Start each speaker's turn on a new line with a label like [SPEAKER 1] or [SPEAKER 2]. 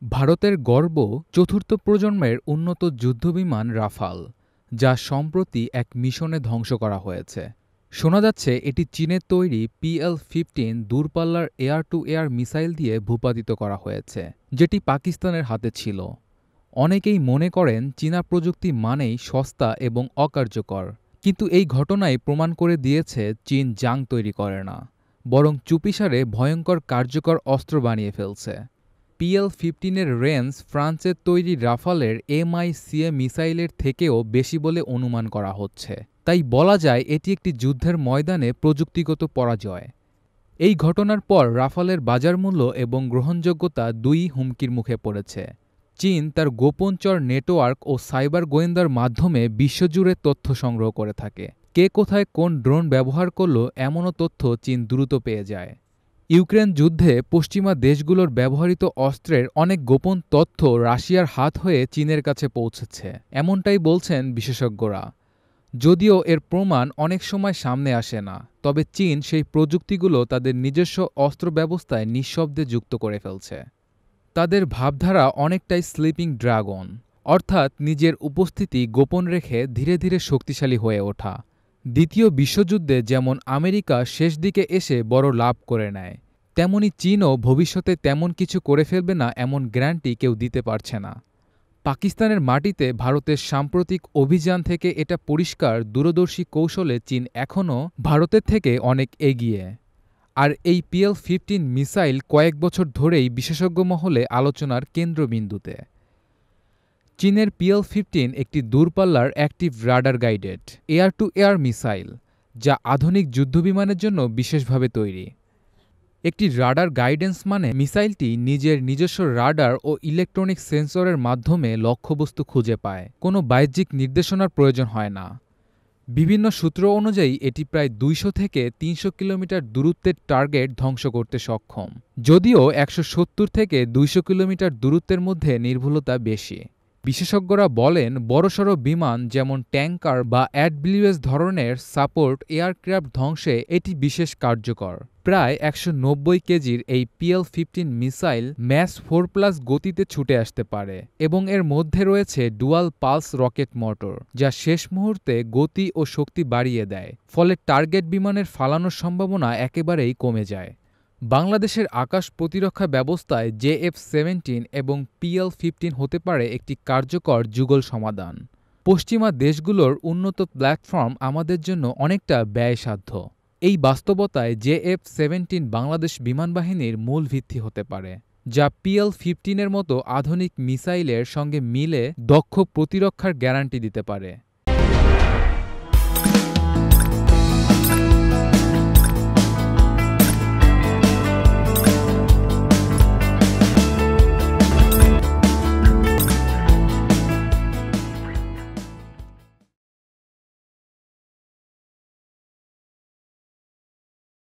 [SPEAKER 1] ভারতের গর্ব চতুর্থ প্রজন্মের উন্নত যুদ্ধবিমান রাফাল, যা সম্প্রতি এক মিশনে ধ্বংস করা হয়েছে। শোনা যাচ্ছে এটি চীনের তৈরি PL-15 দূরপাল্লার এয়ার টু এয়ার মিসাইল দিয়ে ভূপাতিত করা হয়েছে, যেটি পাকিস্তানের হাতে ছিল। অনেকেই মনে করেন চীনা প্রযুক্তি মানেই সস্তা এবং অকার্যকর, কিন্তু এই ঘটনাই প্রমাণ করে দিয়েছে চীন জাং তৈরি করে না, বরং চুপিসারে ভয়ঙ্কর কার্যকর অস্ত্র বানিয়ে ফেলছে। PL-15-এর রেঞ্জ ফ্রান্সের তৈরি রাফালের MICA মিসাইলের থেকেও বেশি বলে অনুমান করা হচ্ছে। তাই বলা যায় এটি একটি যুদ্ধের ময়দানে প্রযুক্তিগত পরাজয়। এই ঘটনার পর রাফালের বাজার মূল্য এবং গ্রহণযোগ্যতা দুই হুমকির মুখে পড়েছে। চীন তার গোপনচর নেটওয়ার্ক ও সাইবার গোয়েন্দার মাধ্যমে বিশ্বজুড়ে তথ্য সংগ্রহ করে থাকে। কে কোথায় কোন ড্রোন ব্যবহার করল এমনও তথ্য চীন দ্রুত পেয়ে যায়। ইউক্রেন যুদ্ধে পশ্চিমা দেশগুলোর ব্যবহৃত অস্ত্রের অনেক গোপন তথ্য রাশিয়ার হাত হয়ে চীনের কাছে পৌঁছেছে, এমনটাই বলছেন বিশেষজ্ঞরা। যদিও এর প্রমাণ অনেক সময় সামনে আসে না, তবে চীন সেই প্রযুক্তিগুলো তাদের নিজস্ব অস্ত্র ব্যবস্থায় নিঃশব্দে যুক্ত করে ফেলছে। তাদের ভাবধারা অনেকটাই স্লিপিং ড্রাগন, অর্থাৎ নিজের উপস্থিতি গোপন রেখে ধীরে ধীরে শক্তিশালী হয়ে ওঠা। দ্বিতীয় বিশ্বযুদ্ধে যেমন আমেরিকা শেষ দিকে এসে বড় লাভ করে নেয়, তেমনি চীনও ভবিষ্যতে তেমন কিছু করে ফেলবে না এমন গ্যারান্টি কেউ দিতে পারছে না। পাকিস্তানের মাটিতে ভারতের সাম্প্রতিক অভিযান থেকে এটা পরিষ্কার, দূরদর্শী কৌশলে চীন এখনও ভারতের থেকে অনেক এগিয়ে। আর এই PL-15 মিসাইল কয়েক বছর ধরেই বিশেষজ্ঞ মহলে আলোচনার কেন্দ্রবিন্দুতে। চীনের PL-15 একটি দূরপাল্লার active radar guided air two air missile, যা আধুনিক যুদ্ধবিমানের জন্য বিশেষভাবে তৈরি। একটি রাডার গাইডেন্স মানে মিসাইলটি নিজের নিজস্ব রাডার ও ইলেকট্রনিক সেন্সরের মাধ্যমে লক্ষ্যবস্তু খুঁজে পায়। কোনো বাহ্যিক নির্দেশনার প্রয়োজন হয় না। বিভিন্ন সূত্র অনুযায়ী এটি প্রায় 200 থেকে 300 কিলোমিটার দূরত্বের টার্গেট ধ্বংস করতে সক্ষম, যদিও 170 থেকে 200 কিলোমিটার দূরত্বের মধ্যে নির্ভুলতা বেশি। বিশেষজ্ঞরা বলেন বড়সড় বিমান যেমন ট্যাঙ্কার বা AWS ধরনের সাপোর্ট এয়ারক্রাফট ধ্বংসে এটি বিশেষ কার্যকর। প্রায় 190 কেজির এই PL-15 মিসাইল ম্যাচ 4+ গতিতে ছুটে আসতে পারে এবং এর মধ্যে রয়েছে ডুয়াল পালস রকেট মোটর, যা শেষ মুহূর্তে গতি ও শক্তি বাড়িয়ে দেয়, ফলে টার্গেট বিমানের ফালানোর সম্ভাবনা একেবারেই কমে যায়। বাংলাদেশের আকাশ প্রতিরক্ষা ব্যবস্থায় JF-17 এবং PL-15 হতে পারে একটি কার্যকর যুগল সমাধান। পশ্চিমা দেশগুলোর উন্নত প্ল্যাটফর্ম আমাদের জন্য অনেকটা ব্যয়সাধ্য। এই বাস্তবতায় JF-17 বাংলাদেশ বিমানবাহিনীর মূল ভিত্তি হতে পারে, যা PL-15-এর মতো আধুনিক মিসাইলের সঙ্গে মিলে দক্ষ প্রতিরক্ষার গ্যারান্টি দিতে পারে।